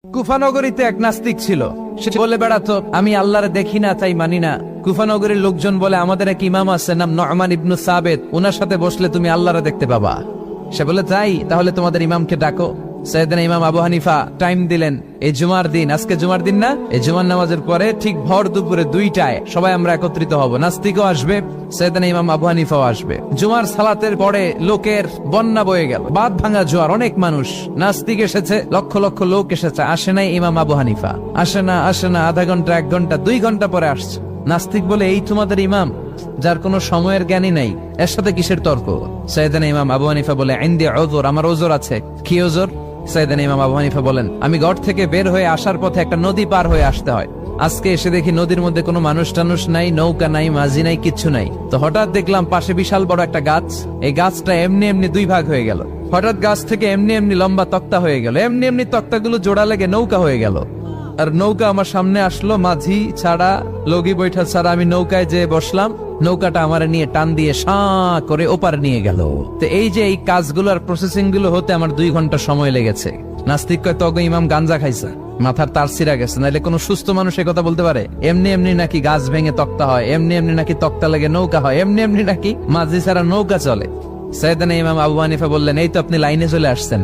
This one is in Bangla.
কুফানগরীতে এক নাস্তিক ছিল। সে বলে বেড়াতো, আমি আল্লাহরে দেখি না তাই মানি না। কুফানগরীর লোকজন বলে, আমাদের এক ইমাম আছে নাম নু'মান ইবনে সাবিত, উনার সাথে বসলে তুমি আল্লাহরে দেখতে পাবা। সে বলে, তাই তাহলে তোমাদের ইমামকে ডাকো। সাইয়েদনা ইমাম আবু হানিফা টাইম দিলেন, এই জুমার দিন, আজকে জুমার দিন না, এই জুমার নামাজের পরে ঠিক ভর দুপুরে 2টায় সবাই আমরা একত্রিত হব। নাস্তিকও আসবে, সাইয়েদনা ইমাম আবু হানিফাও আসবে। জুমার সালাতের পরে লোকের বন্যা বয়ে গেল, বাঁধ ভাঙা জোয়ার, অনেক মানুষ। নাস্তিক এসেছে, লক্ষ লক্ষ লোক এসেছে, আসে নাই ইমাম আবু হানিফা। আসে না আধা ঘন্টা, 1 ঘন্টা, 2 ঘন্টা পরে আসছে। নাস্তিক বলে, এই তোমাদের ইমাম যার কোনো সময়ের জ্ঞানই নাই, এর সাথে কিসের তর্ক? সাইয়েদনা ইমাম আবু হানিফা বলে, ইনদি উযর, আমার ওজর আছে। কি ওজর? সাইয়েদনা ইমাম আবু হানিফা বলেন, আমি ঘর থেকে বের হয়ে আসার পথে একটা নদী পার হয়ে আসতে হয়। আজকে এসে দেখি নদীর মধ্যে কোনো মানুষ টানুষ নাই, নৌকা নাই, মাঝি নাই, কিচ্ছু নাই। তো হঠাৎ দেখলাম পাশে বিশাল বড় একটা গাছ। এই গাছটা এমনি এমনি 2 ভাগ হয়ে গেল। হঠাৎ গাছ থেকে এমনি এমনি লম্বা তক্তা হয়ে গেল। এমনি এমনি তক্তাগুলো জোড়া লেগে নৌকা হয়ে গেল। আর নৌকা আমার সামনে আসলো, মাঝি ছাড়া, লগি বৈঠা ছাড়া। আমি নৌকায় যেয়ে বসলাম, নৌকাটা আমার নিয়ে টান দিয়ে সাঁ করে ওপার নিয়ে গেল। তো এই যে এই কাজগুলো আর প্রসেসিং গুলো হতে আমার 2 ঘন্টা সময় লেগেছে। নাস্তিক কয়, তবে ইমাম গাঞ্জা খাইছে, মাথার তার ছিঁড়া গেছে, নাহলে কোনো সুস্থ মানুষ কথা বলতে পারে? এমনি এমনি নাকি গাছ ভেঙে তক্তা হয়, এমনি এমনি নাকি তক্তা লেগে নৌকা হয়, এমনি এমনি নাকি মাঝি ছাড়া নৌকা চলে? সাইয়েদনা ইমাম আবু হানিফা বললেন, এই তো আপনি লাইনে চলে আসছেন।